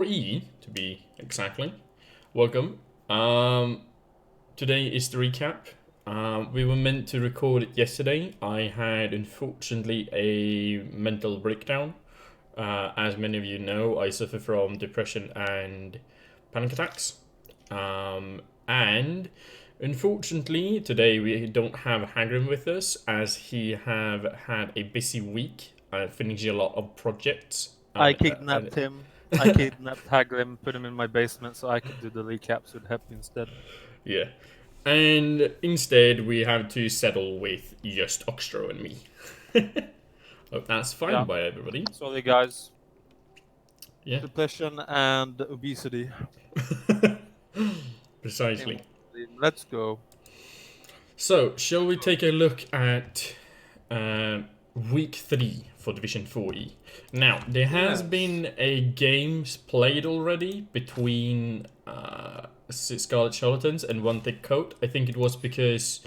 or E to be exactly. Welcome. Um, Today is the recap. We were meant to record it yesterday. I had unfortunately a mental breakdown. As many of you know, I suffer from depression and panic attacks. And unfortunately, today we don't have Hagrim with us as he have had a busy week finishing a lot of projects. I kidnapped him. I kidnapped Hagrim, put him in my basement so I could do the recaps with Happy instead. Yeah. And instead, we have to settle with just Oxtro and me. Hope that's fine Yeah. by everybody. Sorry, guys. Yeah, Depression and obesity. precisely. Let's go. So, shall we take a look at week 3 for Division 4E? Now, there has Yes. been a games played already between Scarlet Charlatans and One Thick Coat. I think it was because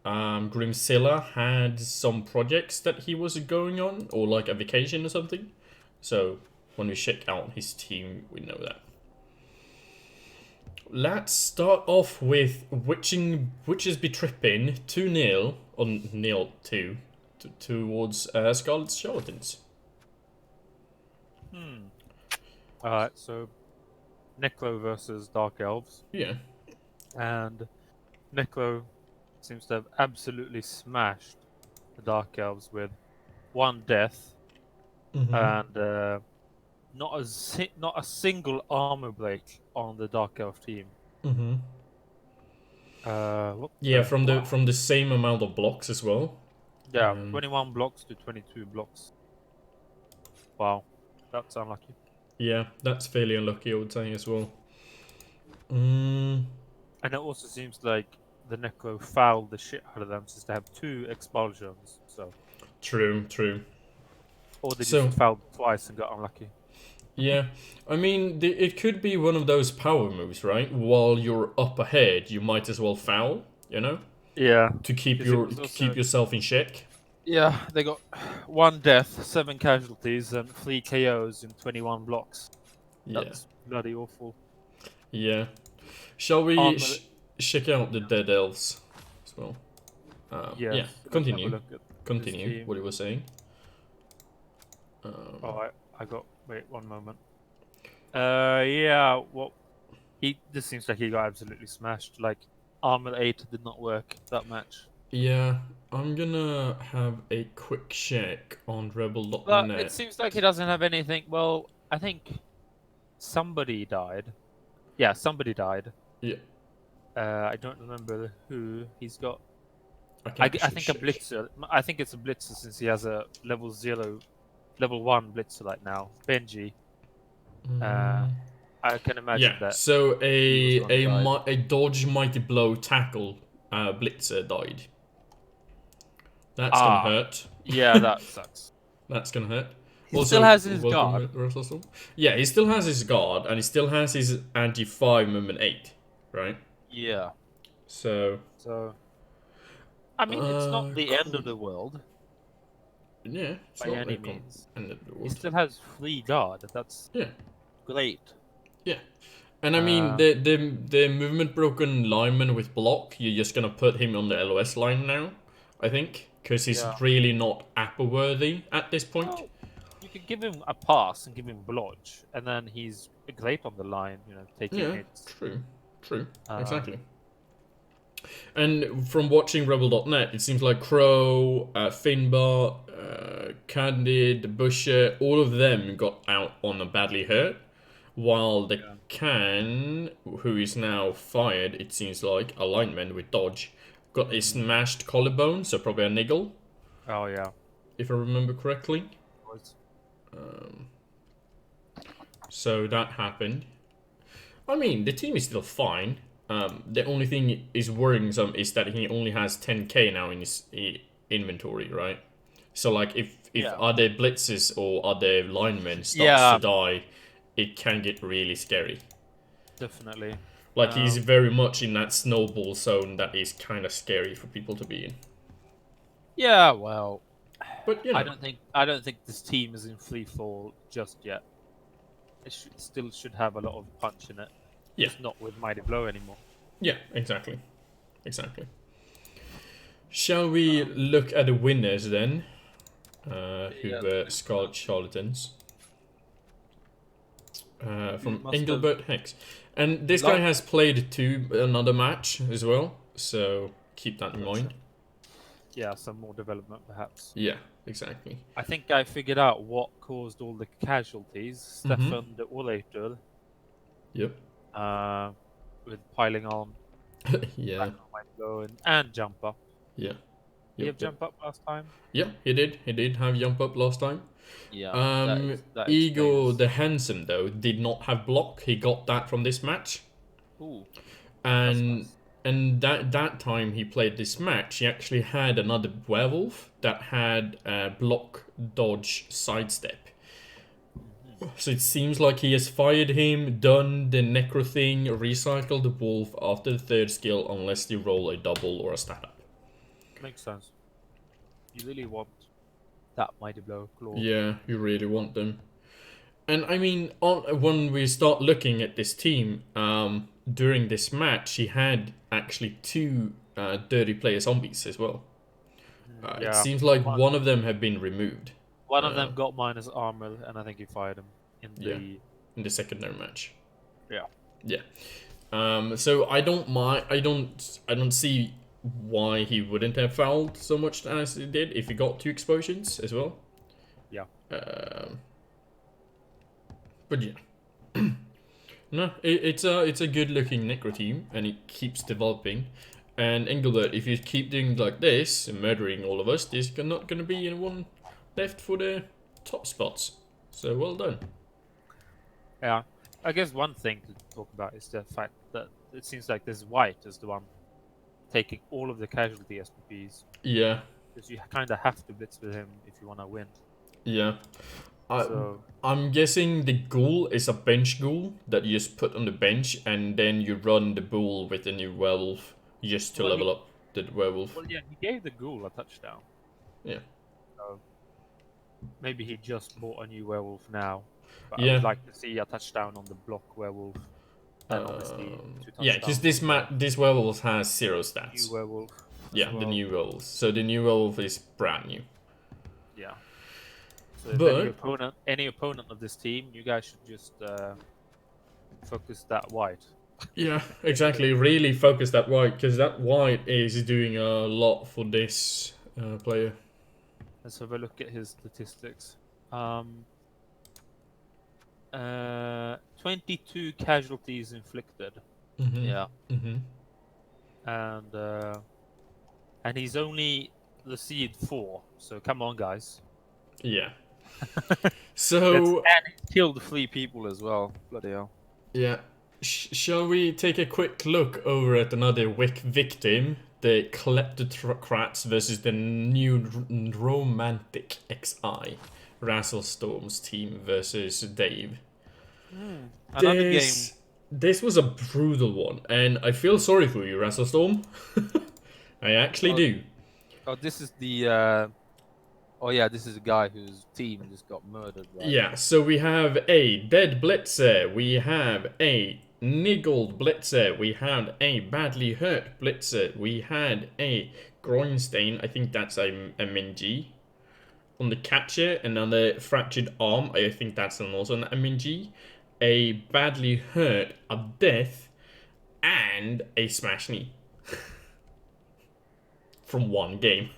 Grimzilla had some projects that he was going on, or like a vacation or something. So when we check out his team, we know that. Let's start off with Witches Be Tripping 2-0 on 0-2 towards Scarlet Charlatans. Alright, so Necro versus Dark Elves. Yeah. And Necro seems to have absolutely smashed the Dark Elves with one death and not a single armor break on the Dark Elf team. Yeah, from the same amount of blocks as well. Yeah, 21 blocks to 22 blocks. Wow, that's unlucky. Yeah, that's fairly unlucky, I would say as well. And it also seems like the Necro fouled the shit out of them since they have 2 expulsions. So, True. or they So just fouled twice and got unlucky. yeah, I mean, it could be one of those power moves, right? While you're up ahead, you might as well foul, you know, Yeah, to keep because it was keep also yourself in check. they got 1 death, 7 casualties, and 3 KOs in 21 blocks. Yeah, That's bloody awful. yeah. Shall we Armor, check out the dead elves as well? Yeah, yes. Let's have a continue. look at this Continue. team. What you were saying. Alright, wait 1 moment. Yeah, well, this seems like he got absolutely smashed. Like, Armor 8 did not work that match. Yeah, I'm gonna have a quick check on But it Rebel.net. seems like he doesn't have anything. Well, I think somebody died. Yeah, somebody died. Yeah, I don't remember who. He's got. I can I actually think a check. blitzer. I think it's a blitzer since he has a level 1 blitzer right now. Benji. I can imagine Yeah, that so he was the one who died. a dodge mighty blow tackle blitzer died. That's gonna Ah, hurt. yeah, that sucks. That's gonna hurt. He still Also, has his welcome, guard. Russell. Yeah, he still has his guard, and he still has his anti-5 movement 8, right? Yeah. So, So, I mean, it's not the end cool. of the world Yeah, it's by not any the means. end of the He world. still has free guard. That's Yeah, great. yeah. And I mean, the movement broken lineman with block, you're just gonna put him on the LOS line now, I think, because he's Yeah. really not Apple worthy at this point. Well, you could give him a pass and give him blodge, and then he's great on the line. Taking Yeah, hits. true, Um, exactly. And from watching Rebel.net, it seems like Crow, Finbar, Candid, Busher, all of them got out on a badly hurt. While the Yeah. Can, who is now fired, it seems like, a lineman with dodge, got a smashed collarbone, so probably a niggle, Oh yeah. if I remember correctly. Was- So that happened. I mean, the team is still fine. The only thing is worrisome is that he only has 10k now in his inventory, right? So like, if Yeah. other blitzes or other linemen starts to Yeah, die, it can get really scary. definitely. Like he's very much in that snowball zone that is kind of scary for people to be in. Yeah. Well, But you know, I don't think this team is in free fall just yet. it still should have a lot of punch in it, Yeah. just not with Mighty Blow anymore. Yeah, exactly. Shall we look at the winners then? Who Yeah, were Scarlet Charlatans? you From must have Engelbert Hex. And this guy loved. has played another match as well, so keep that in mind. Yeah, some more development perhaps. Yeah, exactly. I think I figured out what caused all the casualties. Mm-hmm. Stefan the Orator, Yep. with piling on, Yeah. back on Mighty Blow, and jump up. Yeah. Did he Yep. have jump up last time? Yeah, he did. He did have jump up last time. Yeah, that Igor explains. the Handsome though did not have block. He got that from this match, Ooh, that's and nice. that time he played this match, he actually had another werewolf that had block, dodge, sidestep. So it seems like he has fired him, done the necro thing, recycled the wolf after the third skill, unless you roll a double or a stat up. Makes sense. You really want that Mighty Blow claw. Yeah, you really want them. And I mean, when we start looking at this team, during this match, he had actually two dirty player zombies as well. It Yeah, seems like one, one of them have been removed. one of them got minus armor, and I think he fired him in Yeah, the. in the secondary match. Yeah. Yeah. So I don't mind. I don't see why he wouldn't have fouled so much as he did if he got two explosions as well. Yeah. But yeah. No, it's a good looking necro team, and it keeps developing. And Engelbert, if you keep doing like this and murdering all of us, there's not gonna be anyone left for the top spots. So well done. Yeah. I guess one thing to talk about is the fact that it seems like this White is the one taking all of the casualty SPPs. Yeah, Because you kind of have to blitz with him if you want to win. yeah. So I'm guessing the ghoul is a bench ghoul that you just put on the bench, and then you run the bull with the new werewolf just to level up the werewolf. Well, yeah, he gave the ghoul a touchdown. Yeah. So maybe he just bought a new werewolf now. But I Yeah. would like to see a touchdown on the block werewolf. And obviously, Yeah, because this werewolf has 0 stats. new werewolf. Yeah, well. the new werewolf. So the new werewolf is brand new. Yeah. So if But any opponent of this team, you guys should just focus that White. yeah, exactly. Really focus that white, because that white is doing a lot for this player. Let's have a look at his statistics. 22 casualties inflicted. Mm-hmm. Yeah. Mm-hmm. And he's only the seed 4. So come on, guys. Yeah. So And he killed 3 people as well. Bloody hell. yeah, shall we take a quick look over at another victim, the Kleptocrats versus the new Romantic XI, Razzlestorm's team versus Dave. Another game. This was a brutal one, and I feel sorry for you, Razzlestorm. I actually do. Oh, this is the. Oh yeah, this is a guy whose team just got murdered. Right? Yeah, so we have a dead Blitzer, we have a niggled Blitzer, we have a badly hurt Blitzer, we had a groin stain, I think that's a MNG, on the catcher, and on the fractured arm, I think that's also an MNG, a badly hurt, a death, and a smash knee. From one game.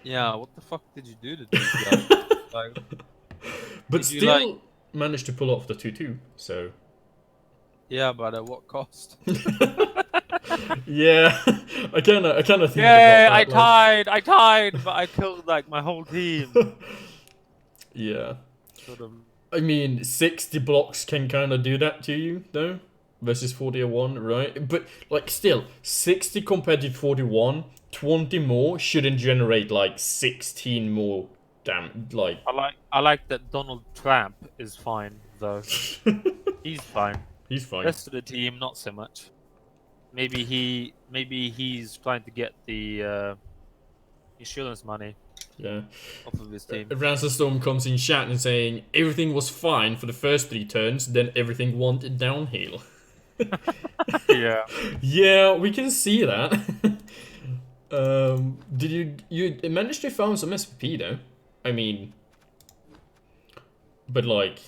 Yeah, what the fuck did you do to these guys? Like, but still managed to pull off the 2-2, so... Yeah, but at what cost? Yeah, I kind of think yeah, about that. I tied, but I killed like my whole team. Yeah. Sort of. I mean, 60 blocks can kind of do that to you, though, versus 41, right? But, like, still, 60 compared to 41, 20 more shouldn't generate, like, 16 more damage, like... I like that Donald Trump is fine, though. He's fine. He's fine. Rest of the team, not so much. Maybe he's trying to get the insurance money. Yeah. off of his team. Storm comes in chat and saying everything was fine for the first 3 turns, then everything went downhill. Yeah. Yeah, we can see that. Did you managed to find some SPP though? I mean, but like,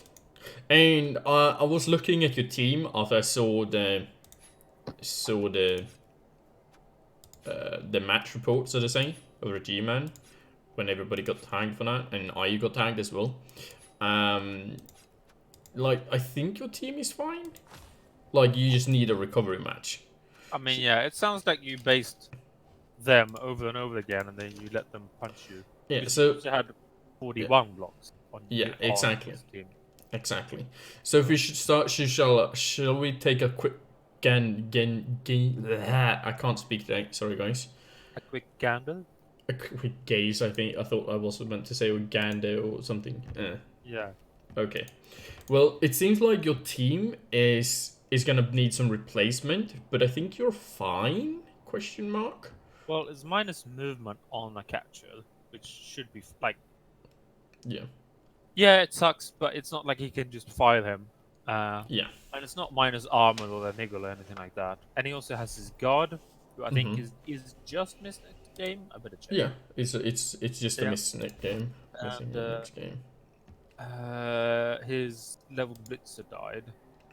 and I was looking at your team after I saw the match report, so to say, over at Gman when everybody got tagged for that, and I got tagged as well. Like, I think your team is fine. Like, you just need a recovery match. I mean, yeah, it sounds like you based them over and over again, and then you let them punch you. Yeah, Because you so also had 41 blocks on yeah, exactly. his team. Exactly. So if we should start, shall we take a quick I can't speak today. Sorry, guys. A quick gander? A quick gaze. I thought I was meant to say Uganda or something. Yeah. Okay. Well, it seems like your team is gonna need some replacement, but I think you're fine? Question mark. Well, it's minus movement on a catcher, which should be like. Yeah. Yeah, it sucks, but it's not like he can just fire him. Yeah. And it's not minus armor or the niggle or anything like that. And he also has his guard, who I think is just missed next game. I better check. Yeah. It's just a Yeah. miss next game. Missing And the next game. his level blitzer died.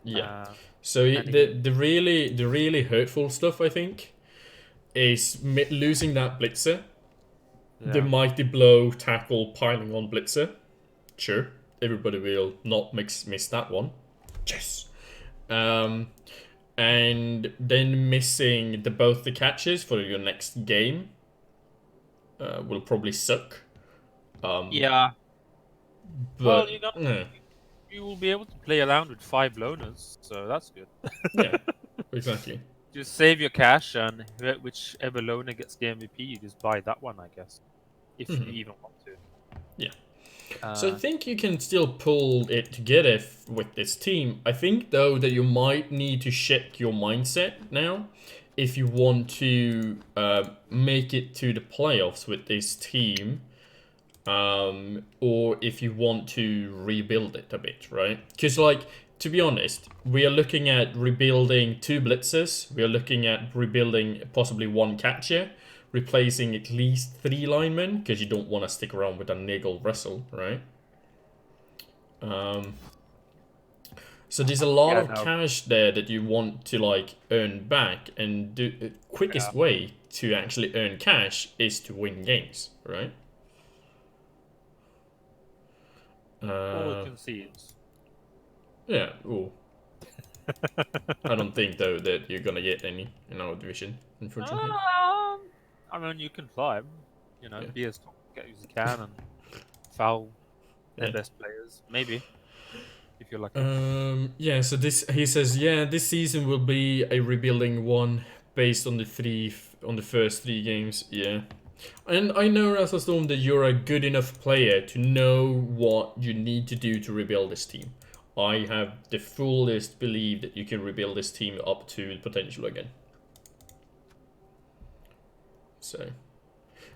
Yeah. So the really hurtful stuff, I think, is losing that blitzer. The Yeah. mighty blow tackle piling on blitzer. Sure, everybody will not miss that one. Yes. And then missing both the catches for your next game will probably suck. Yeah. But Well, you will be able to play around with 5 loners, so that's good. yeah, exactly. Just save your cash, and whichever loner gets the MVP, you just buy that one, I guess. If you even want to. Yeah. So I think you can still pull it together with this team. I think, though, that you might need to check your mindset now if you want to make it to the playoffs with this team, or if you want to rebuild it a bit, right? Because, like, to be honest, we are looking at rebuilding 2 blitzers. We are looking at rebuilding possibly 1 catcher, replacing at least 3 linemen, because you don't want to stick around with a niggle wrestle, right? So there's a lot of cash there that you want to like earn back, and the quickest way to actually earn cash is to win games, right? Or concedes. Yeah. Ooh. I don't think though that you're gonna get any in our division, unfortunately. I mean, you can climb. Yeah. Be as top as you can and foul their best players, maybe. If you're lucky. Yeah, so he says, yeah, this season will be a rebuilding one based on the first 3 games. Yeah. And I know, Razastorm, that you're a good enough player to know what you need to do to rebuild this team. I have the fullest belief that you can rebuild this team up to potential again. So,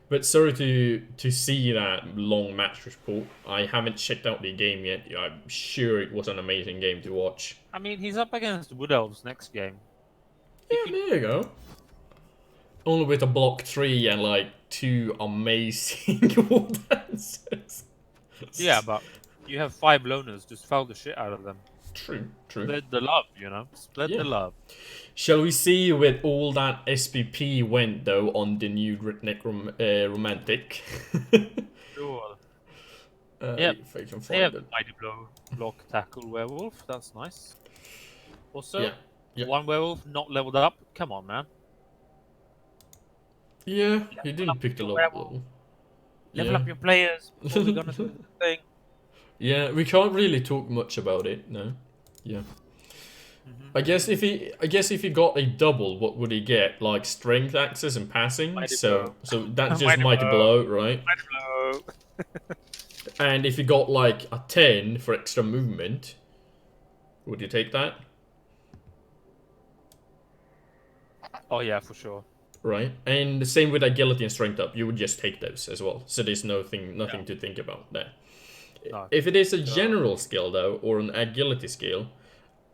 but sorry to see that long match report. I haven't checked out the game yet. I'm sure it was an amazing game to watch. I mean, he's up against Wood Elves next game. Yeah, there you go. Only with a block 3 and like 2 amazing wall dances. Yeah, but you have 5 loners. Just foul the shit out of them. True. Spread the love, Spread the love. Shall we see with all that SPP went though on the new romantic? Sure. Yeah, if I can They find have it. mighty block tackle werewolf. That's nice. Also, Yeah. 1 werewolf not leveled up. Come on, man. Yeah, he didn't pick the level. Level up your players before we're gonna do the thing. Yeah, we can't really talk much about it, no. Yeah. I guess if he got a double, what would he get? Like strength, access, and passing. Mighty so blow. that's just mighty blow, right? Mighty blow. And if you got like a 10 for extra movement, would you take that? Oh yeah, for sure. right? And the same with agility and strength up. You would just take those as well. So there's nothing to think about there. No. If it is a So, general skill though, or an agility skill,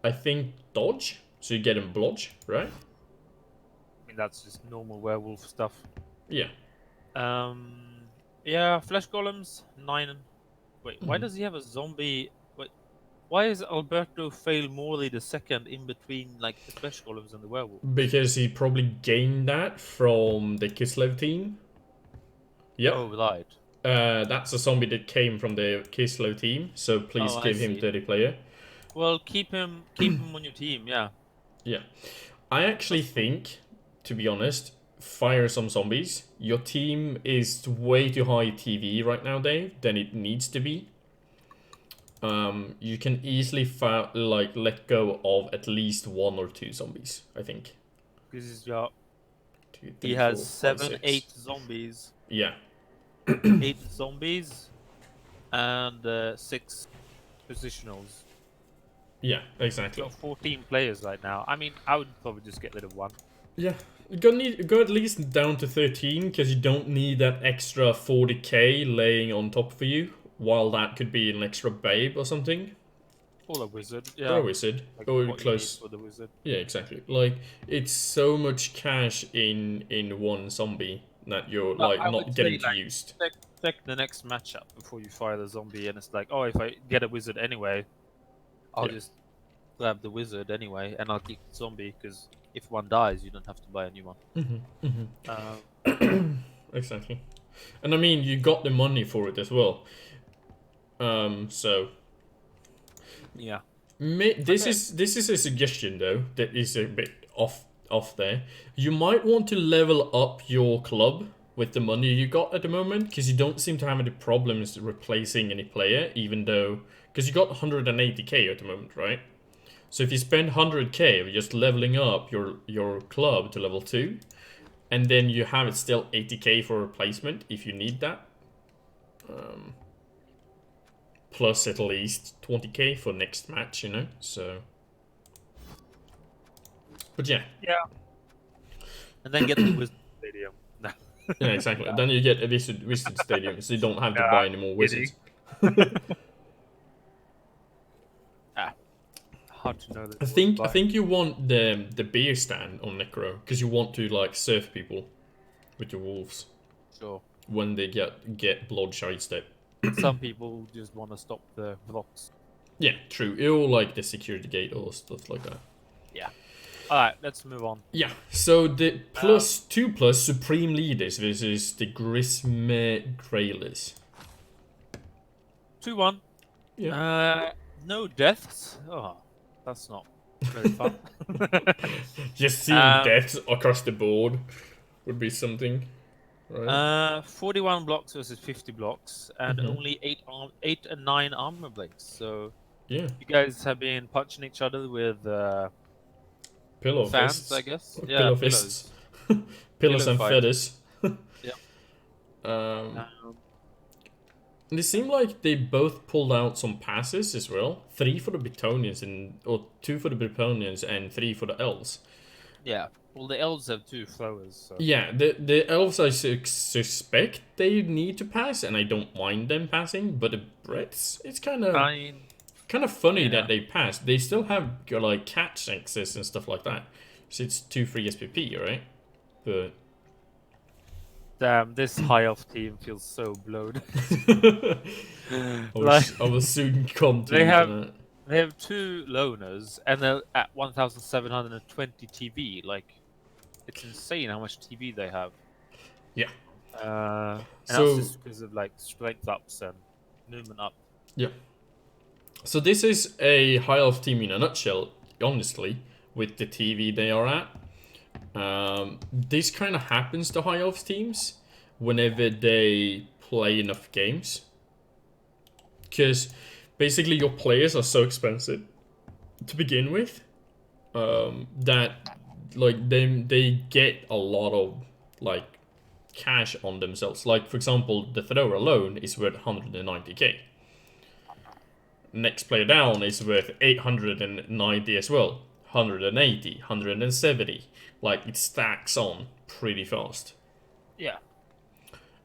I think dodge. So you get him blodge, right? I mean, that's just normal werewolf stuff. Yeah. Yeah, flesh golems 9. Wait, why Mhm. does he have a zombie? Wait, why is Alberto fail Morley the second in between like the flesh golems and the werewolves? Because he probably gained that from the Kislev team. Yep. Oh, right. That's a zombie that came from the Kislev team. So please Oh, I give him see. 30 player. Well, keep him on your team. Yeah, Yeah. I actually that's fine. think, to be honest, fire some zombies. Your team is way too high TV right now, Dave, than it needs to be. You can easily let go of at least 1 or 2 zombies. I think This is your. two, He three, has four, five, seven, six. eight zombies, Yeah, 8 zombies, and 6 positionals. yeah, You've exactly. got 14 players right now. I mean, I would probably just get rid of 1. Yeah, go at least down to 13 because you don't need that extra 40k laying on top for you. While that could be an extra babe or something, Or a wizard. or a Yeah, wizard, like or what you need close. for the wizard. Yeah, exactly. Like it's so much cash in one zombie that you're But like I would not say getting to like use. check the next matchup before you fire the zombie, and it's like, oh, if I get a wizard anyway, I'll Yeah. just grab the wizard anyway, and I'll keep the zombie because if one dies, you don't have to buy a new one. Exactly. And I mean, you got the money for it as well. So Yeah. this Okay. is a suggestion though that is a bit off there. You might want to level up your club with the money you got at the moment because you don't seem to have any problems replacing any player, even though because you got 180k at the moment, right? So if you spend 100k of just leveling up your club to level 2, and then you have it still 80k for replacement if you need that, plus at least 20k for next match, you know. So, but yeah, Yeah. And then get the wizard stadium. No. yeah, exactly. Then you get a wizard stadium, so you don't have No, to buy I'm any more kidding. wizards. Ah, hard to know that I it's worth think I buying. think you want the beer stand on Necro because you want to like serve people with your wolves Sure. when they get bloodshot step. Some people just want to stop the blocks. Yeah, true. Or like the security gate or stuff like that. Yeah. All right, let's move on. Yeah, so the Um, +2+ Supreme Leaders versus the Grisme Grailers. 2-1. Yeah. No deaths. Oh, that's not very fun. Just seeing um, deaths across the board would be something, right? 41 blocks versus 50 blocks, and Mm-hmm. only 8 and 9 armor breaks. So Yeah. you guys have been punching each other with Pillow fans, I fists. guess. Yeah, Pillow fists. pillows. Pillows Pillow and fight. feathers. Yeah. Um, Um, and it seemed like they both pulled out some passes as well. 3 for the Bretonians or 2 for the Bretonians and 3 for the elves. yeah. Well, the elves have 2 throwers, so Yeah, the elves I suspect they need to pass, and I don't mind them passing. But the Brits, it's I mean, kind of funny that yeah. they passed. They still have like catch access and stuff like that, so it's 2 free SPP, right? But Damn, this high elf team feels so bloated. Like I will soon come to they you have tonight. they have 2 loners, and they're at 1,720 TV. Like, it's insane how much TV they have. Yeah. And that's So just because of like strength ups and movement up. yeah. So this is a high elf team in a nutshell, honestly, with the TV they are at. This kind of happens to high elf teams whenever they play enough games. Because basically your players are so expensive to begin with that like they get a lot of like cash on themselves. Like for example, the thrower alone is worth 190k. Next player down is worth 890 as well. 180, 170. Like, it stacks on pretty fast. Yeah.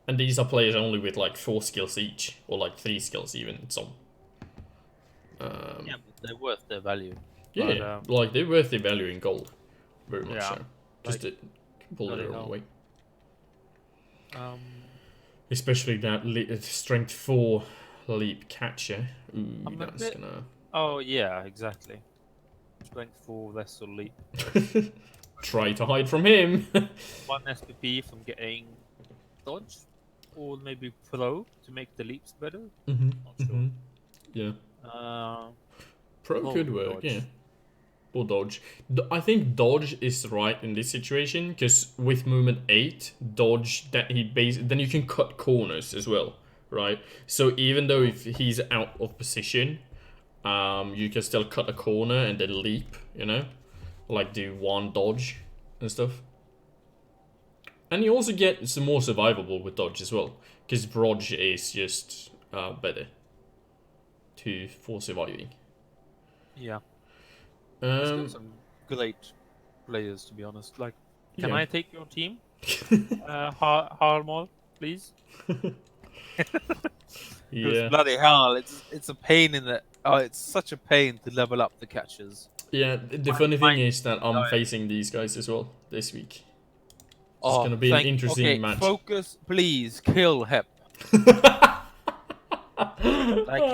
And these are players only with like 4 skills each, or like 3 skills even, some. Yeah, but they're worth their value. Yeah, But like they're worth their value in gold. Very much yeah, so. like Just to pull it bloody the wrong hell. way. Um, Especially that strength 4 leap catcher. Ooh, I'm a that's bit. gonna Oh yeah, exactly. Strength 4 Vessel Leap. try to hide from him. 1 SPP from getting dodge, or maybe pro to make the leaps better. Not sure. Yeah. Uh, Pro could Probably work, yeah. dodge. Or dodge. I think dodge is right in this situation because with movement 8, dodge that then you can cut corners as well, right? So even though if he's out of position, you can still cut a corner and then leap, you know, like do 1 dodge and stuff. And you also get some more survivable with dodge as well, because dodge is just better for surviving. Yeah, he's got Um, some great players, to be honest. Like, can yeah. I take your team, Harmol, please? Because Yeah. bloody hell, it's a pain in the. Oh, it's such a pain to level up the catches. Yeah, the funny thing is that I'm facing these guys as well this week. It's Oh, gonna be an Okay, interesting match. focus, please. Kill Hep. Like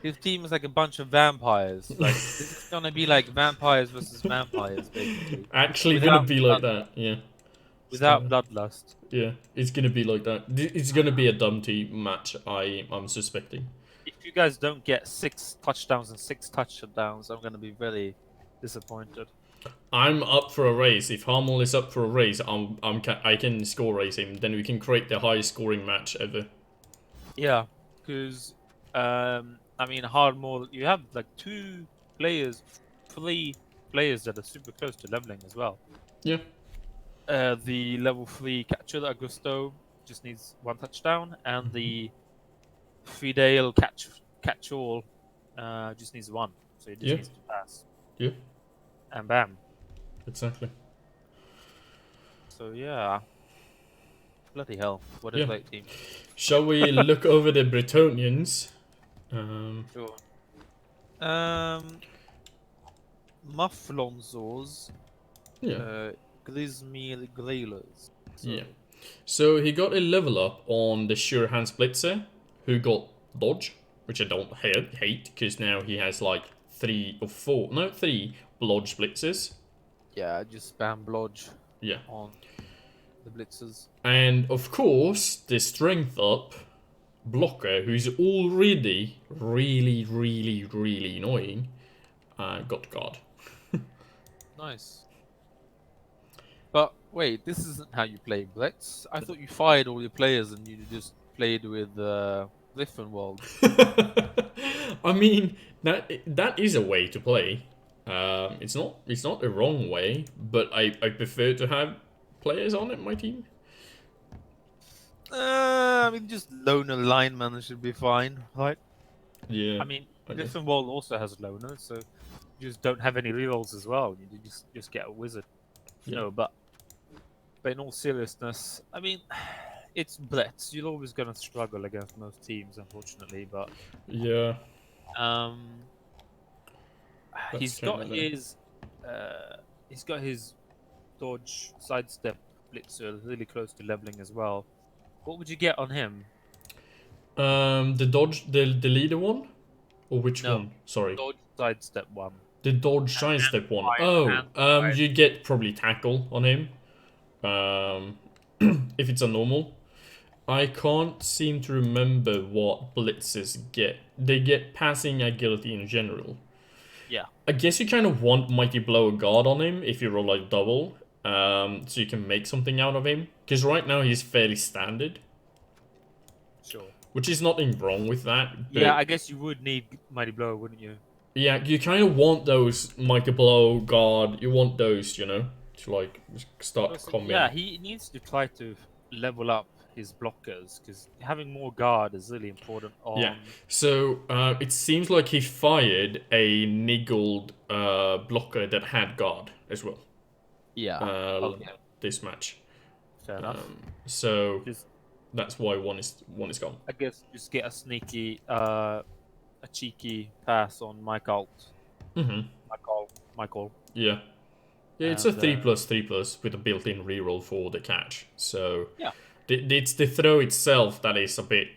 his team is like a bunch of vampires. Like this is gonna be like vampires versus vampires, basically, Actually, gonna without be like that. Yeah, it's without gonna. bloodlust. Yeah, it's gonna be like that. It's gonna be a dumb team match. I'm suspecting. If you guys don't get 6 touchdowns and 6 touchdowns, I'm gonna be very disappointed. I'm up for a race. If Harmel is up for a race, I can score race him. Then we can create the highest scoring match ever. Yeah, because I mean, Hardmore, you have like 3 players that are super close to leveling as well. Yeah. The level 3 catcher, Augusto, just needs 1 touchdown, and the Fidel catch all just needs 1, so he just Yeah. needs to pass, Yeah. and bam. Exactly. So yeah, bloody hell, what a Yeah. great team. Shall we look over the Bretonians? Sure. Mufflonzors, Yeah. Grismir Grailers. So, Yeah. So he got a level up on the Sure Hands Blitzer, who got dodge, which I don't hate, because now he has like 3 blodge blitzers. yeah, just spam blodge Yeah. on the blitzers. And of course, the strength up blocker, who's already really, really, really annoying, got guard. Nice. But wait, this isn't how you play Blitz. I thought you fired all your players and you just played with Griffenwald. I mean, that is a way to play. It's not a wrong way, but I prefer to have players on it, my team. I mean, just loner lineman should be fine, right? Yeah. I mean, I guess. Griffenwald also has loner, so you just don't have any rerolls as well. You just get a wizard. Yeah. No, but in all seriousness, I mean, it's Blitz. You're always going to struggle against most teams, unfortunately. But Yeah. um, That's he's got kinda his dodge sidestep blitzer really close to leveling as well. What would you get on him? the dodge, the leader one, or which No, one? Sorry, dodge sidestep 1. the dodge sidestep one. And You get probably tackle on him. If it's a normal. I can't seem to remember what blitzes get. They get passing agility in general. yeah, I guess you kind of want Mighty Blow guard on him if you roll like double, so you can make something out of him. Because right now he's fairly standard, sure. which is nothing wrong with that. But Yeah, I guess you would need Mighty Blow, wouldn't you? yeah, you kind of want those Mighty Blow guard. You want those, to like start coming. Yeah, he needs to try to level up his blockers, because having more guard is really important Yeah. on. So it seems like he fired a niggled blocker that had guard as well. Yeah. Uh, Okay. this match. Fair enough. So Just that's why one is gone. I guess just get a sneaky, a cheeky pass on Mm-hmm. Michael, Yeah. Yeah, it's a and 3+3+ with a built-in reroll for the catch. So yeah. it's the throw itself that is a bit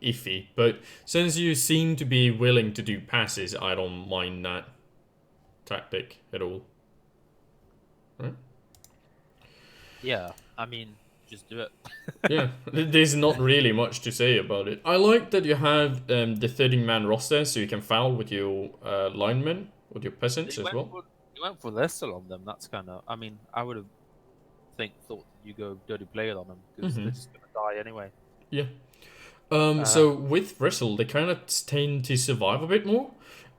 iffy. But since you seem to be willing to do passes, I don't mind that tactic at all. Right? Yeah, I mean, just do it. Yeah, there's not really much to say about it. I like that you have the 13-man roster, so you can foul with your linemen, with your peasants You as went well. for you went for Lessel on them. That's kind of. I mean, I would have thought you go dirty player on them because they're just gonna die anyway. Yeah. Uh, So with wrestle, they kind of tend to survive a bit more,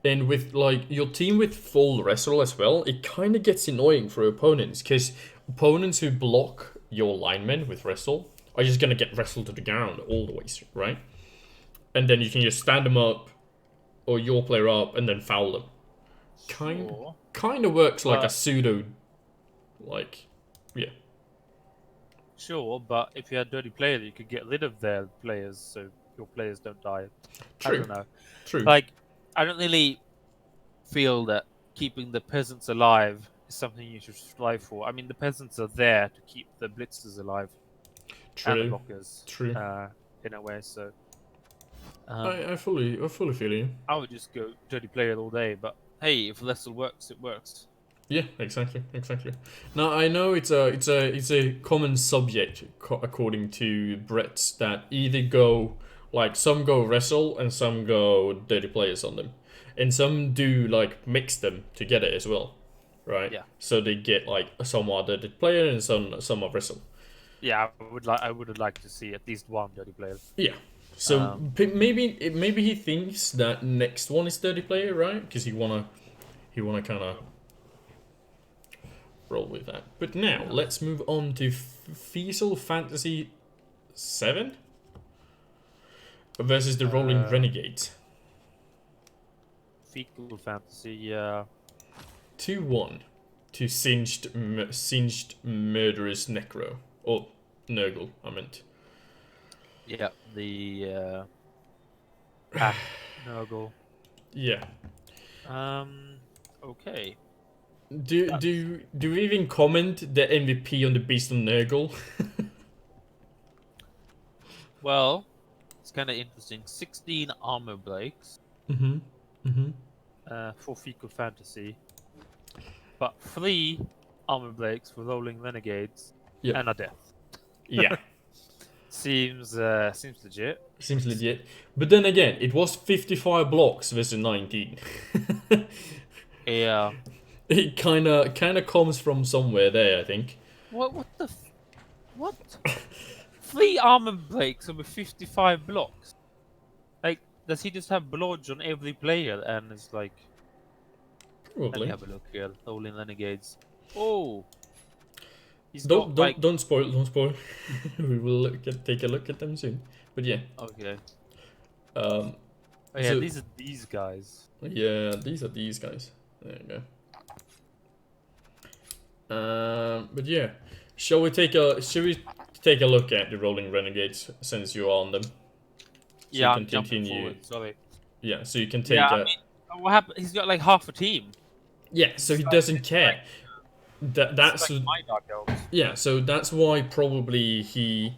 and with like your team with full wrestle as well, it kind of gets annoying for opponents because opponents who block your linemen with wrestle are just gonna get wrestled to the ground all the ways, right? And then you can just stand them up or your player up and then foul them. sure, Kind of works like a but pseudo, like, yeah. but if you had dirty player, you could get rid of their players so your players don't die. I True, don't know. true, Like, I don't really feel that keeping the peasants alive is something you should strive for. I mean, the peasants are there to keep the blitzers alive and the true, blockers, true. in a way. So, I fully feel you. I would just go dirty player all day. But hey, if Lessel works, it works. Yeah, exactly, exactly. Now I know it's a common subject according to Brits that either go like some go wrestle and some go dirty players on them, and some do like mix them together as well, right? Yeah, So they get like some are dirty player and some are wrestle. yeah. I would like to see at least one dirty player. Yeah. So Um, maybe he thinks that next one is dirty player, right? Because he wanna kind of roll with that. But now, yeah. let's move on to Feasel Fantasy 7 versus the Rolling Renegades. Fecal fantasy. Yeah. 2-1 to Singed Murderous Necro. Or Nurgle, I meant. Yeah. The pack Nurgle. Yeah. Okay. Do we even comment the MVP on the Beast on Nurgle? Well, it's kind of interesting. 16 armor breaks. For Fecal Fantasy, but 3 armor breaks for Rolling Renegades Yep. and a death. Yeah. Seems legit. Seems legit. But then again, it was 55 blocks versus 19. Yeah. It kinda comes from somewhere there, I think. What what? 3 armor breaks over 55 blocks. Like, does he just have blodge on every player and it's like? Let me Probably. have a look here. Rolling Renegades. Oh, he's Don't got don't like. don't spoil. Don't spoil. We will take a look at them soon. But yeah. Okay. Um. Oh yeah, So these are these guys. yeah, these are these guys. There you go. But yeah, shall we take a look at the Rolling Renegades since you're on them? So Yeah, you I'm can jumping continue. forward. Sorry. Yeah, so you can Yeah, take I a. mean, what happened? He's got like half a team. Yeah, so he doesn't care. It's That's like my Dark Elves. yeah. So that's why probably he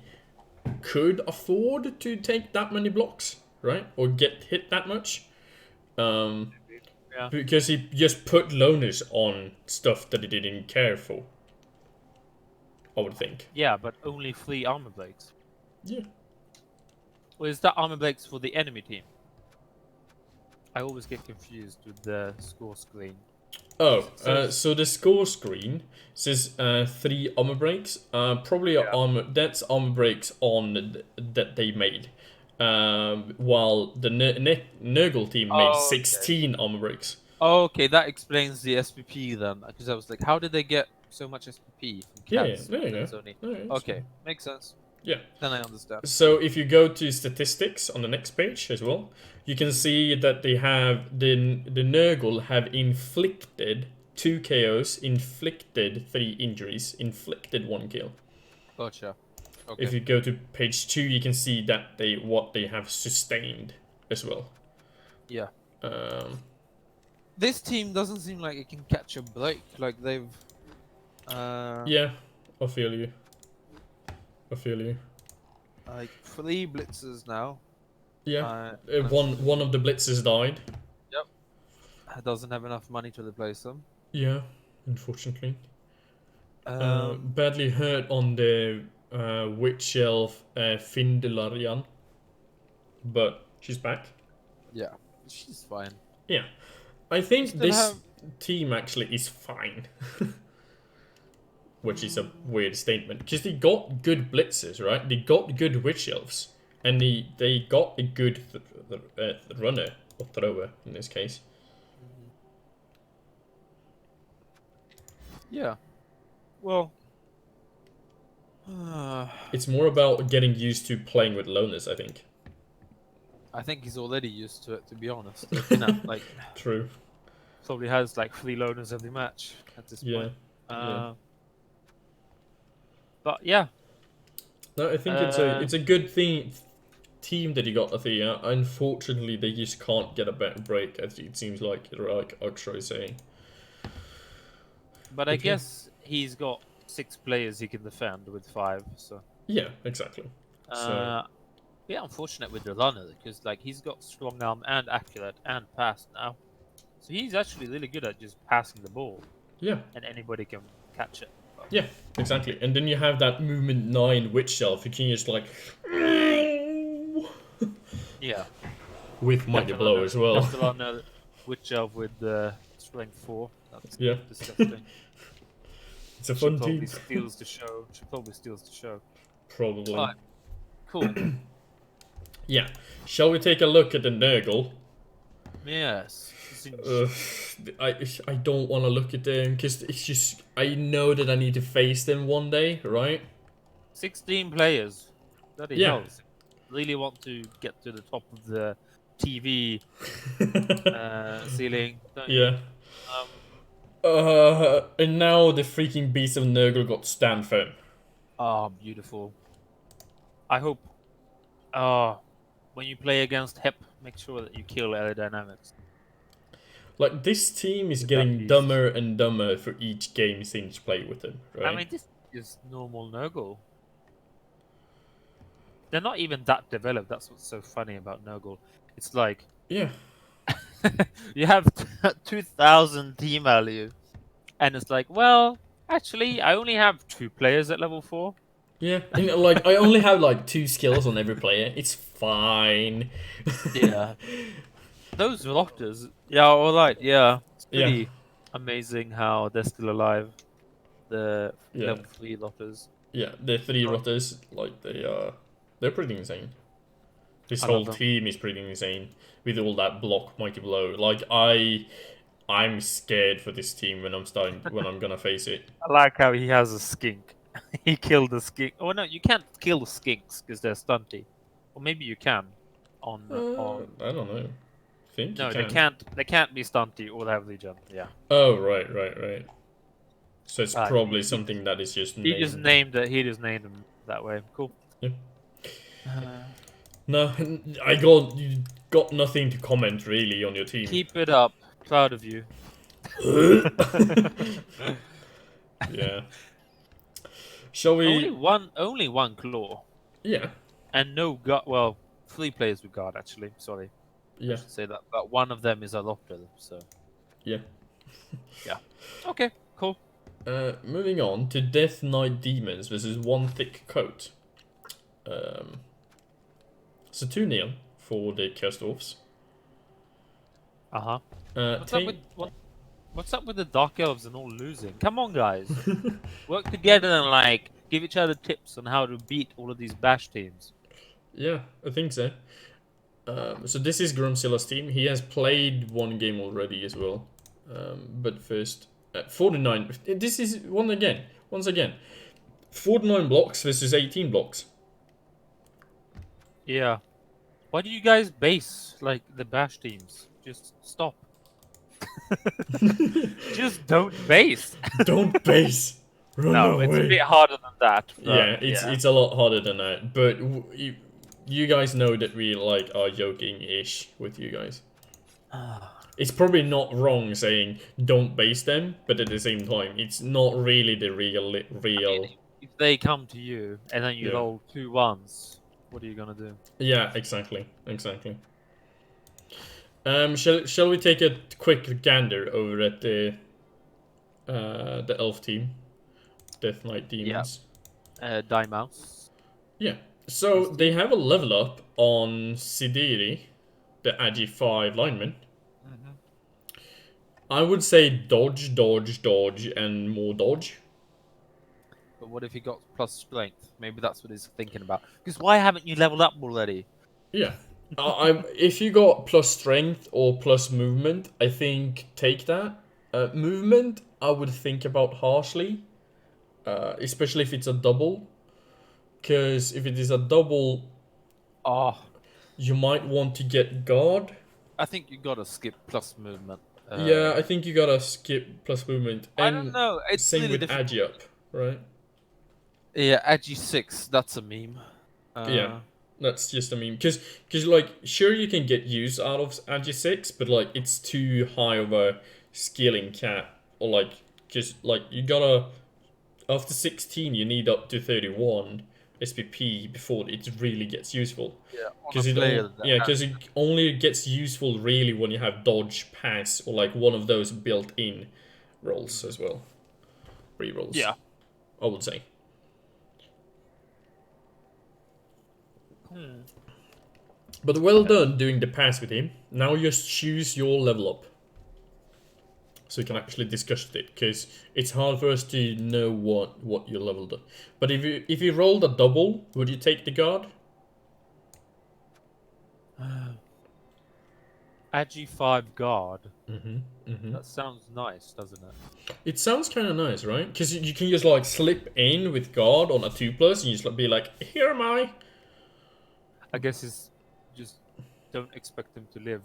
could afford to take that many blocks, right? Or get hit that much. Yeah. Because he just put loners on stuff that he didn't care for. I would think. Yeah, but only 3 armor breaks. Yeah. Or is that armor breaks for the enemy team? I always get confused with the score screen. Oh, So- so the score screen says 3 armor breaks. Probably that's armor breaks on that they made. While the Nurgle team made Oh, okay. 16 armor breaks. Oh, okay, that explains the SPP then. Because I was like, how did they get so much SPP from Yeah, cats? there you That's go. only... No, it's Okay, makes sense. Yeah. Then I understand. So if you go to statistics on the next page as well, you can see that they have the Nurgle have inflicted 2 KOs, inflicted 3 injuries, inflicted 1 kill. Gotcha. Okay. If you go to page 2, you can see that what they have sustained as well. Yeah. Um, This team doesn't seem like it can catch a break. Like they've. yeah, I feel you. I feel you. Like 3 blitzers now. Yeah, And I'm one of the blitzes died. Yep. Doesn't have enough money to replace them. Yeah, unfortunately. Um. Badly hurt on the witch elf Findularian, but she's back. Yeah. She's fine. Yeah, I We think still this have. team actually is fine. Which is a weird statement because they got good blitzers, right? They got good witch elves, and they got a good runner or thrower in this case. Yeah. Well. It's more about getting used to playing with loners, I think. I think he's already used to it. To be honest, looking at like True. probably has like 3 loners every match at this Yeah. point. Yeah. But yeah. No, I think it's a good team that you got, Athea. Unfortunately, they just can't get a better break, as it seems like Oxro is saying. But I guess he's got 6 players he can defend with 5. So Yeah, exactly. So yeah, unfortunate with the runner because like he's got strong arm and accurate and pass now. So he's actually really good at just passing the ball, yeah, and anybody can catch it. yeah, exactly. And then you have that movement 9 witch elf. You can just like Yeah, with mighty blow as well. Captain runner, witch elf with strength 4. That's Yeah, disgusting. it's a She fun probably team. steals the show. She probably steals the show. Probably. Alright, cool. Yeah. Shall we take a look at the Nurgle? Yes. I don't want to look at them because it's just I know that I need to face them one day, right? 16 players. Bloody Yeah. hell. Really want to get to the top of the TV ceiling, don't you? Yeah. And now the freaking beast of Nurgle got stand firm. Oh, beautiful. I hope when you play against Hep, make sure that you kill aerodynamics. Like, this team is With that getting beast. dumber and dumber for each game since play with them, right? I mean, this is normal Nurgle. They're not even that developed. That's what's so funny about Nurgle. It's like Yeah. you have 2,000 team value, and it's like, well, actually, I only have 2 players at level 4. Yeah. And, like, I only have, like, 2 skills on every player. It's fine. Yeah. Those Lotters, yeah, alright, yeah. It's Yeah. pretty amazing how they're still alive. The Yeah. level 3 Lotters. Yeah, the 3 rotters, like, they're pretty insane. This I whole love them. team is pretty insane with all that block mighty blow. Like, I'm scared for this team when I'm gonna face it. I like how he has a skink. He killed a skink. Oh no, you can't kill the skinks because they're stunty. Or maybe you can. On I don't know. Think no, you they can. can't. They can't be stunty or have the jump. Yeah. Oh, right. So it's Ah, probably he something that is just He named. just named it. He just named them that way. Cool. Yeah. No, I got nothing to comment really on your team. Keep it up. Proud of you. Yeah. Shall we? Only one claw, Yeah. and no guard. Well, 3 players with guard actually. Sorry, I Yeah. should say that. But one of them is a Lotter. So Yeah. yeah. Okay. Cool. Moving on to Death Knight Demons versus One Thick Coat. So 2-0 for the Kerstorfs. Uh-huh. Take- What's up with the Dark Elves and all losing? Come on, guys. Work together and, like, give each other tips on how to beat all of these bash teams. Yeah, I think so. So this is Grumzilla's team. He has played 1 game already as well. But first, 49. This is once again. 49 blocks versus 18 blocks. Yeah. Why do you guys base like the bash teams? Just stop. Just don't base. Don't base. Run No, it's a away. bit harder than that, but Yeah, yeah. it's a lot harder than that. But you guys know that we like are joking-ish with you guys. It's probably not wrong saying don't base them, but at the same time, it's not really the real. If they come to you and then you Yeah, roll 2 1s, what are you gonna do? yeah, exactly, exactly. Shall we take a quick gander over at the elf team, Death Knight Yeah. Demons? Die Mouse. Yeah. So His they team. have a level up on Sidiri, the Agi 5 lineman. Hmm. I would say dodge, dodge, dodge, and more dodge. But what if he got plus strength? Maybe that's what he's thinking about. Because why haven't you leveled up already? Yeah. If you got plus strength or plus movement, I think take that. Movement, I would think about harshly, especially if it's a double. Because if it is a double, Oh, you might want to get guard. I think you gotta skip plus movement. Yeah, I think you gotta skip plus movement. I don't And know. It's same really with difficult. agi up, right? Yeah, Agi 6. That's a meme. Yeah, Uh, that's just I mean, because like sure you can get use out of agi 6, but like it's too high of a scaling cap, or like just like you gotta after 16 you need up to 31 SPP before it really gets useful. yeah, on a Because player that yeah, has. because it only gets useful really when you have dodge, pass, or like one of those built-in rolls Mhm. as well, re-rolls. Yeah. I would say. Hmm. But well done doing the pass with him. Now just choose your level up, so we can actually discuss it, because it's hard for us to know what you leveled up. But if you rolled a double, would you take the guard? Agi 5 guard. Mm-hmm. That sounds nice, doesn't it? It sounds kind of nice, right? Because you can just like slip in with guard on a 2+, and you just like, be like, here am I. I guess it's just don't expect him to live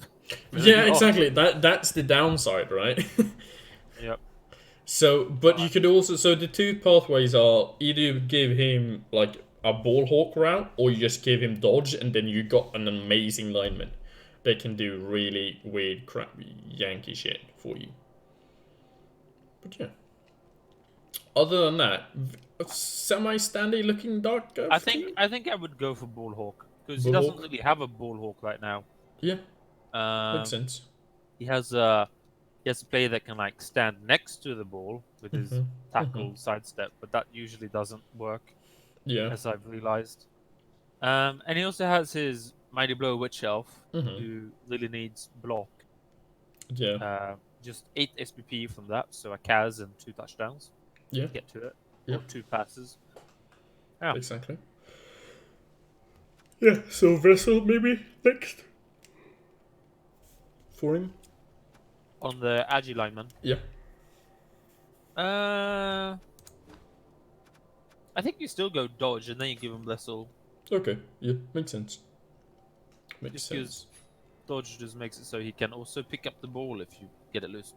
very Yeah, long. exactly. That's the downside, right? Yep. So, but you But could also, so the two pathways are either you give him like a ball hawk route, or you just give him dodge, and then you got an amazing lineman. They can do really weird, crap, Yankee shit for you. But yeah, other than that, semi-standy looking dark I Gov think team. I think I would go for Ballhawk because he Bull doesn't hawk, really have a Ballhawk right now. yeah, makes Um, sense. he has a player that can like stand next to the ball with his tackle sidestep, but that usually doesn't work, Yeah, as I've realized. And he also has his Mighty Blow Witch Elf, who really needs block. yeah, Just 8 SPP from that, so a Kaz and 2 touchdowns yeah, to get to it, yeah, or 2 passes. Yeah, exactly. Yeah, so Vessel maybe next for him. on the Agi lineman. Yeah. Uh, I think you still go dodge and then you give him Blessel, Okay. Yeah, makes sense. Makes just because sense. dodge just makes it so he can also pick up the ball if you get it loose.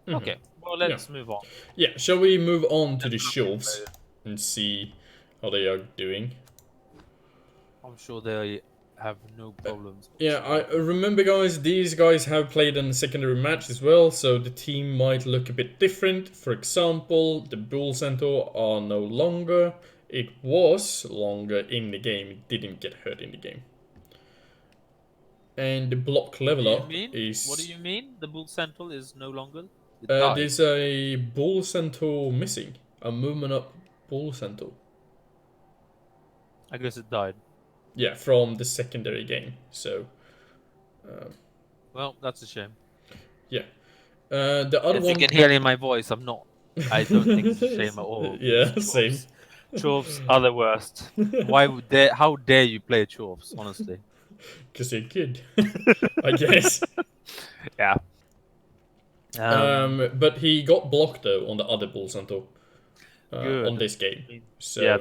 Mm-hmm. Okay, well Yeah. let's move on. Yeah. Shall we move on to the Developing shelves players. and see how they are doing? I'm sure they have no problems Yeah, I whatsoever. remember, guys. These guys have played in a secondary match as well, so the team might look a bit different. For example, the Bull Centaur are no longer. It was longer in the game. It didn't get hurt in the game. And the block What do level you up mean? What do is you mean? The Bull Central is no longer? It died. there's a Bull Centaur missing. A movement up Bull Centaur. I guess it died. Yeah, from the secondary game. So, Well, that's a shame. yeah. The other As you one. can hear in my voice, I'm not. I don't think it's a shame at all because Yeah, same. Chorfs are the worst. Why would dare? How dare you play Chorfs? Honestly. Because you're good, I guess. Yeah. But he got blocked though on the other Bull Centaur on Good. this game. Yeah, So,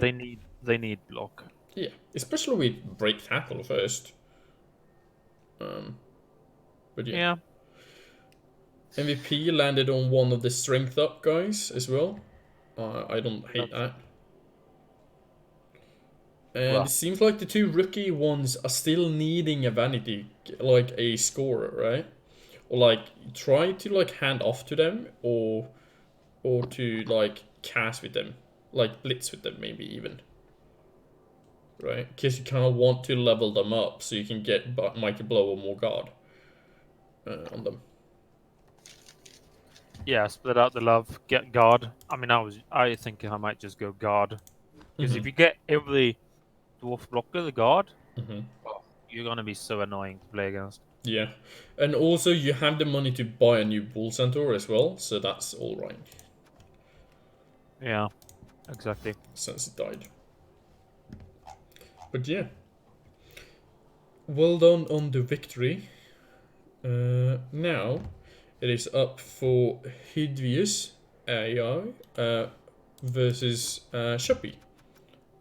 they need block. Yeah, especially with break tackle first. Um, but yeah. Yeah. MVP landed on one of the strength up guys as well. I don't hate That's that. And it well. seems like the two rookie ones are still needing a vanity, like a scorer, right? Or like try to like hand off to them, or to like cast with them, like blitz with them, maybe even, right? Because you kind of want to level them up so you can get Mighty Blow or more guard on them. Yeah, split out the love, get guard. I mean, I thinking I might just go guard because Mm-hmm. if you get every dwarf blocker the guard, Mm-hmm. oh, you're gonna be so annoying to play against. Yeah, and also you have the money to buy a new Bull Centaur as well, so that's all right. Yeah, exactly. Since it died. But yeah, well done on the victory. Now it is up for Hidvius AI versus Shuppy,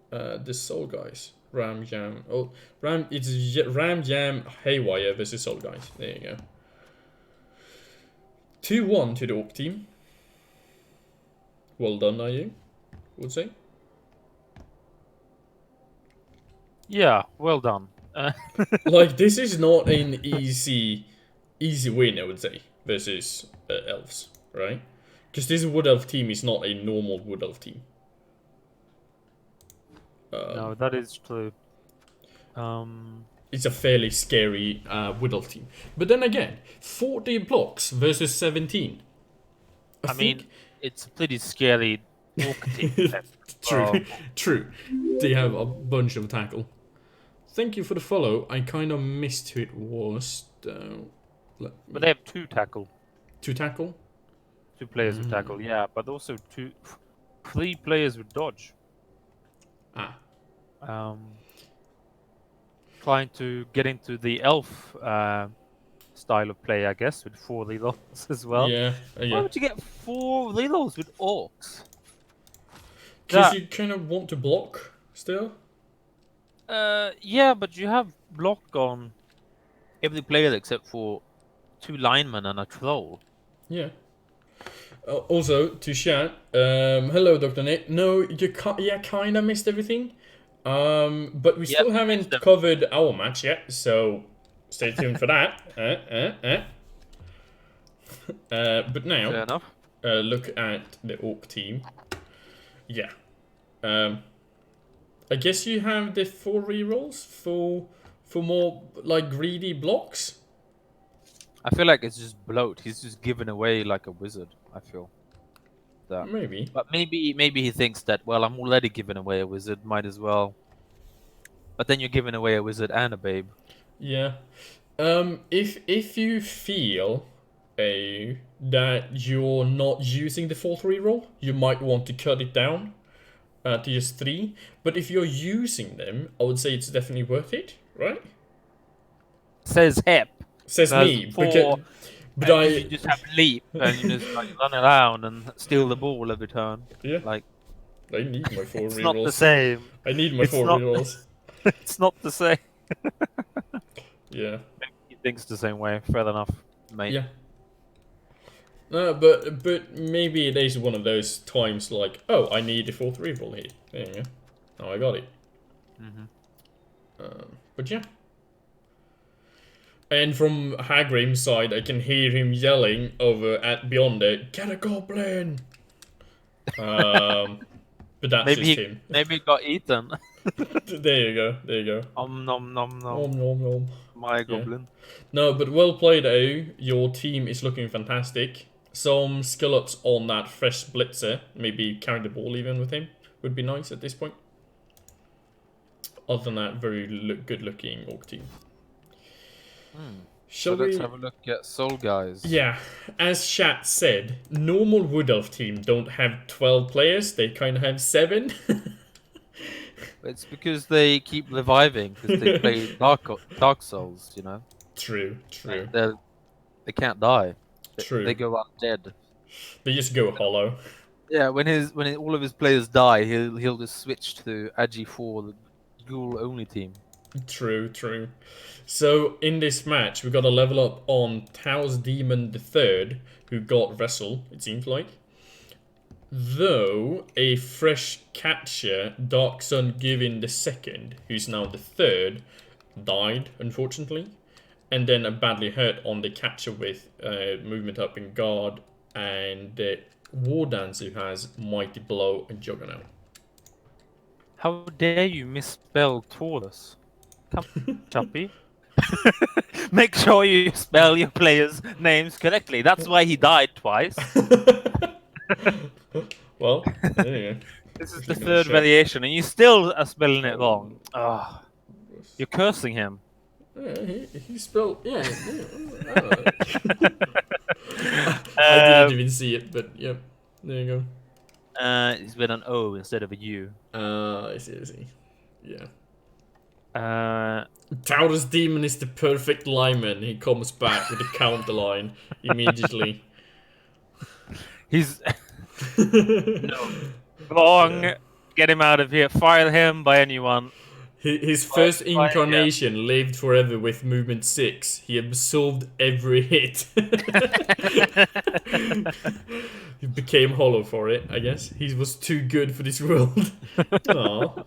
the Soul Guys. Ram Jam. Oh, Ram Jam Haywire versus Soul Guys. There you go. 2-1 to the Orc team. Well done, are you? Would say. Yeah, well done. Like this is not an easy win, I would say, versus elves, right? Because this Wood Elf team is not a normal Wood Elf team. No, that is true. It's a fairly scary Wood Elf team. But then again, 40 blocks versus 17. I I mean, think it's a pretty scary orc team. true, Well, true. They have a bunch of tackle. Thank you for the follow. I kind of missed who it was. but they have two tackle, To tackle. two players with tackle. Yeah, but also three players with dodge. Ah, Um, trying to get into the elf style of play, I guess, with four reloads as well. yeah, Why yeah. would you get four reloads with orcs? Because That you kind of want to block still. yeah, but you have block on every player except for two linemen and a troll. Yeah. Also, to chat, hello, Dr. Nick. No, yeah, kind of missed everything. But we Yep, still you missed haven't them. covered our match yet, so stay tuned for that. But now, Fair enough. look at the Orc team. Yeah. Um, I guess you have the 4 rerolls for more like greedy blocks. I feel like it's just bloat. He's just given away like a wizard. I feel that, Maybe. but maybe he thinks that well, I'm already giving away a wizard. Might as well. But then you're giving away a wizard and a babe. Yeah. If you feel that you're not using the 4-3 roll, you might want to cut it down to just 3. But if you're using them, I would say it's definitely worth it, right? Says Hep. Says There's me, four, but and then you I just have leap, and you just like run around and steal the ball every turn. yeah, Like I need my 4 it's not the rerolls. same. I need my It's 4 not. rerolls. It's not the same. Yeah. He thinks the same way. Fair enough, mate. Yeah. No, but maybe it is one of those times like, oh, I need a 4-3 roll here. There you go. Now I got it. Hmm. But yeah. And from Hagrim's side, I can hear him yelling over at Beyond "Get a goblin!" But that's just him. Maybe he got eaten. There you go. There you go. Nom nom Nom nom. nom nom. My Yeah. goblin. No, but well played, AU. Your team is looking fantastic. Some skillets on that fresh blitzer. Maybe carry the ball even with him. Would be nice at this point. Other than that, very good looking Orc team. So Shall let's we? have a look at Soul Guys. Yeah, as Chat said, normal Wood Elf team don't have 12 players, they kind of have 7. It's because they keep reviving because they play Dark Souls. You know, True, true, they can't die. They true. go undead. They just go hollow. Yeah, when all of his players die, he'll just switch to Agi 4 Ghoul only team. True, true. So in this match, we got a level up on Tao's Demon the Third, who got Vessel, it seems like. Though a fresh catcher, Dark Sun Giving the Second, who's now the third, died, unfortunately. And then a badly hurt on the catcher with movement up in guard, and War Dance, who has Mighty Blow and Juggernaut. How dare you misspell Taurus? Come, Chuppy. Make sure you spell your players' names correctly. That's why he died twice. Well, there you go. This is the third variation, and you still are spelling it wrong. Oh, you're cursing him. Yeah, he spelled. Yeah. I didn't even see it, but yep. There you go. He's with an O instead of a U. I see. Yeah. Taurus Demon is the perfect lineman. He comes back with a counter line immediately. He's no wrong. Yeah. Get him out of here. Fire him by anyone. His first incarnation lived forever with movement 6. He absorbed every hit. He became hollow for it, I guess. He was too good for this world. Aww.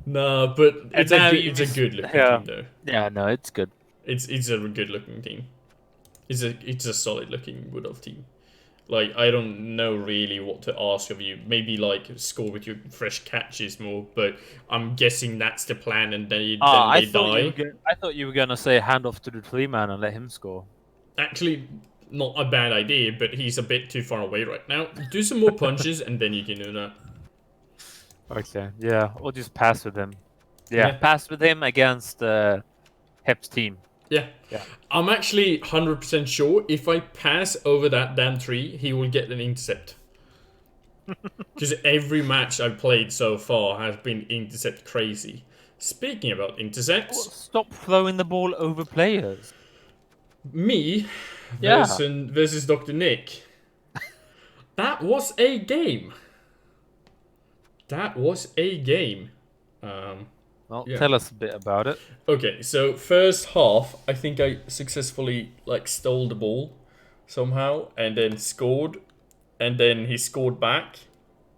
No, but it's a good looking team though. Yeah, no, it's good. It's a good looking team. It's a solid looking Wood Elf team. Like, I don't know really what to ask of you. Maybe, like, score with your fresh catches more, but I'm guessing that's the plan, and then they die. I thought you were going to say hand off to the 3-man and let him score. Actually, not a bad idea, but he's a bit too far away right now. Do some more punches, and then you can do that. Okay, yeah, or just pass with him. Yeah. Pass with him against Hep's team. Yeah. I'm actually 100% sure if I pass over that damn tree, he will get an intercept. Because every match I've played so far has been intercept crazy. Speaking about intercepts... Stop throwing the ball over players. Me versus Dr. Nick. That was a game. Well, tell us a bit about it. Okay, so first half, I think I successfully stole the ball somehow, and then scored, and then he scored back.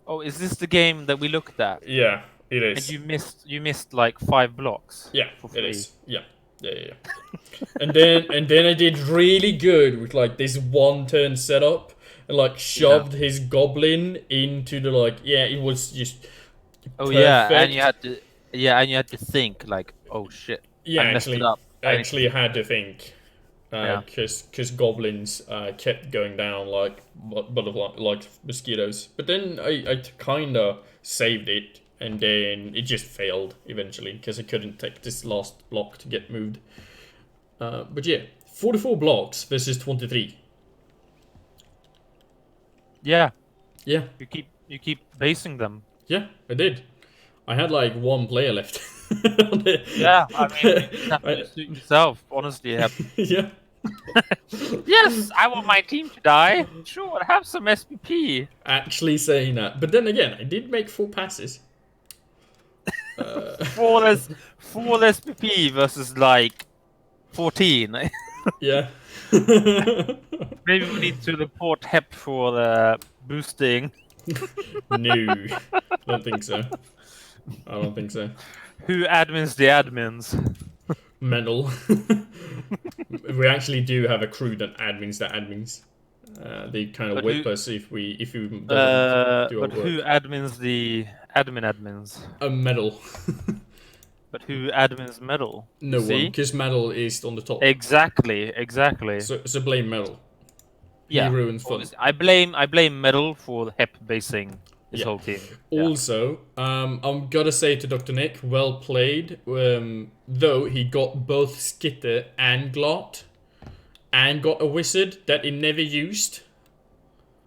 Oh, is this the game that we looked at? Yeah, it is. And you missed like 5 blocks. Yeah, it is. Yeah. and then I did really good with this one turn setup and shoved his goblin into the it was just. Oh perfect. yeah, and you had to think oh shit. Yeah, I messed it up. I actually had to think, because goblins kept going down like mosquitoes. But then I kind of saved it, and then it just failed eventually because I couldn't take this last block to get moved. But yeah, 44 blocks versus 23. Yeah. Yeah. You keep basing them. Yeah, I did. I had one player left. Yeah, I mean, you have to suit yourself, honestly. Yeah. Yes, I want my team to die. Sure, have some SPP. Actually saying that. But then again, I did make 4 passes. 4 SPP versus 14. Yeah. Maybe we need to report Hep for boosting. No, don't think so. I don't think so. Who admins the admins? Mental. We actually do have a crew that admins the admins. They kind of whip us if we don't do our work. But who admins the admins? A medal. But who admins medal? No one, because medal is on the top. Exactly. So blame medal. Yeah, he ruins fun. I blame Metal for Hep basing his whole team. Also, I'm gonna say to Dr. Nick, well played. Though he got both Skitter and Glot, and got a wizard that he never used.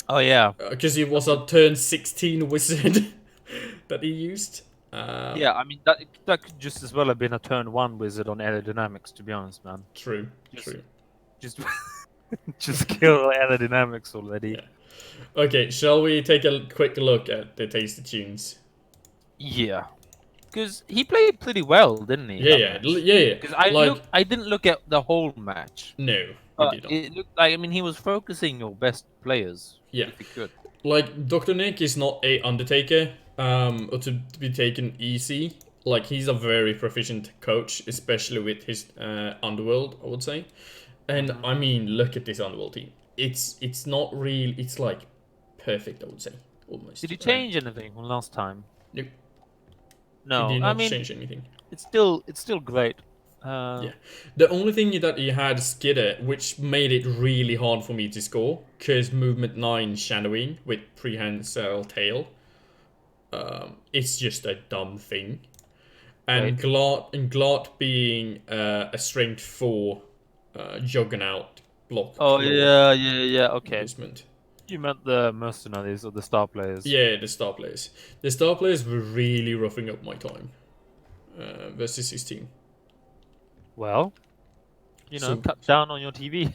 Oh yeah, because he was a turn 16 wizard that he used. Yeah, I mean that could just as well have been a turn 1 wizard on aerodynamics, to be honest, man. True. Just kill aerodynamics already. Yeah. Okay, shall we take a quick look at the Tasty Tunes? Yeah. Because he played pretty well, didn't he? Yeah, That yeah, match. yeah, yeah. Because Like, I didn't look at the whole match, no, you but did not. it looked like, I mean, he was focusing your best players Yeah. if he could. Like, Dr. Nick is not a Undertaker, or to be taken easy. Like, he's a very proficient coach, especially with his Underworld, I would say. And Hmm. I mean, look at this Underworld team. It's not real. It's like perfect, I would say, Did almost. he change anything from last time? Nope, he No. did I not mean, change anything. it's still great. Yeah, the only thing that he had Skidder, which made it really hard for me to score, because movement 9 shadowing with prehensile tail, it's just a dumb thing. And Wait. Glart being a strength 4 juggernaut block Oh claw yeah. Okay. replacement. You meant the mercenaries or the star players. Yeah, the star players. The star players were really roughing up my time versus his team. Well, So cut down on your TV.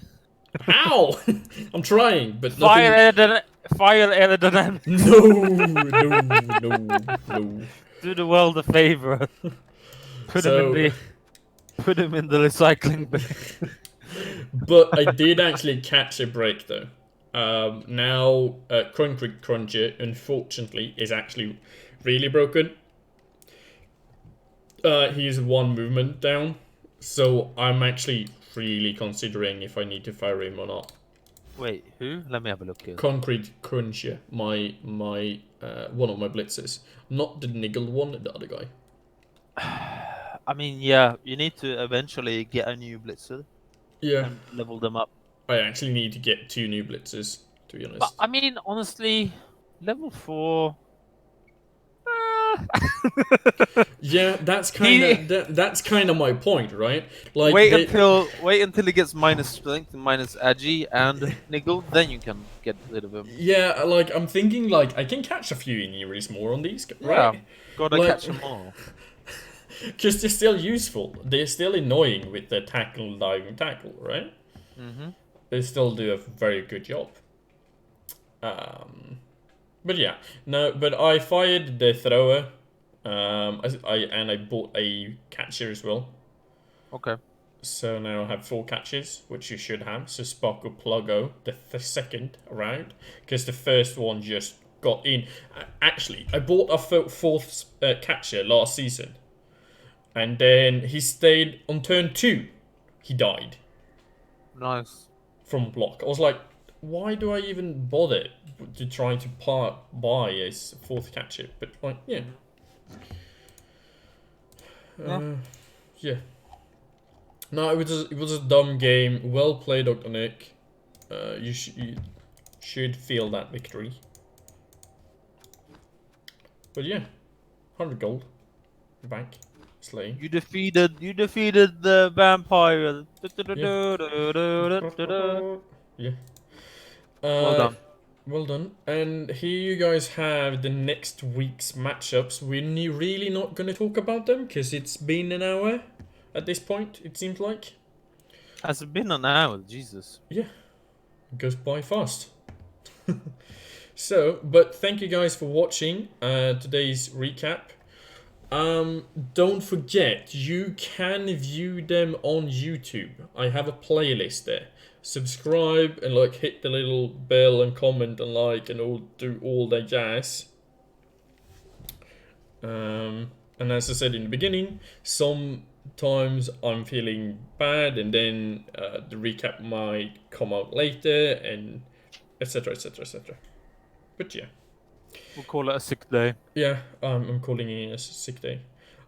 how? I'm trying, but Fire nothing. aerodynamics. No, no, no. Do the world a favor. Put him in So, the put him in the recycling bin. but I did actually catch a break though. Now, Concrete Cruncher, unfortunately, is actually really broken. He's one movement down, so I'm actually really considering if I need to fire him or not. Wait, who? Let me have a look here. Concrete Cruncher, my one of my blitzers, not the niggled one, the other guy. I mean, yeah, you need to eventually get a new blitzer Yeah, and level them up. I actually need to get 2 new blitzers, to be But honest. I mean, honestly, level 4. Yeah, that's kind He of that's kind of my point, right? Like wait until he gets minus strength and minus agi and niggle, then you can get rid of him. yeah, like I'm thinking like I can catch a few Inuris more on these, Yeah, right? gotta Like, catch them all. because they're still useful. They're still annoying with the tackle, diving tackle, right? Mm-hmm. They still do a very good job. But yeah, no. But I fired the thrower. I bought a catcher as well. Okay. So now I have 4 catches, which you should have. So Sparkle Pluggo, the second round, because the first one just got in. Actually, I bought a fourth catcher last season, and then he stayed on turn 2. He died Nice. from block. I was like, why do I even bother to try to buy a fourth catcher? But like, yeah, Yeah. yeah. No, it was a dumb game. Well played, Dr. Nick. You should feel that victory. But yeah, 100 gold. Back. Slaying. You defeated the vampire. Yeah. Well done. Well done. And here you guys have the next week's matchups. We're really not going to talk about them because it's been an hour at this point, it seems like. Has it been an hour? Jesus. Yeah. It goes by fast. So, but thank you guys for watching today's recap. Don't forget, you can view them on YouTube. I have a playlist there. Subscribe and like hit the little bell and comment and like and all do all that jazz. And as I said in the beginning, sometimes I'm feeling bad, and then the recap might come out later, and etc. etc. etc. But yeah. We'll call it a sick day. Yeah, I'm calling it a sick day.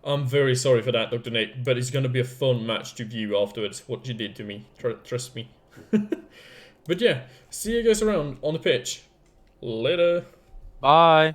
I'm very sorry for that, Dr. Nate, but it's gonna be a fun match to view afterwards, what you did to me. Trust me. But yeah, see you guys around on the pitch. Later. Bye.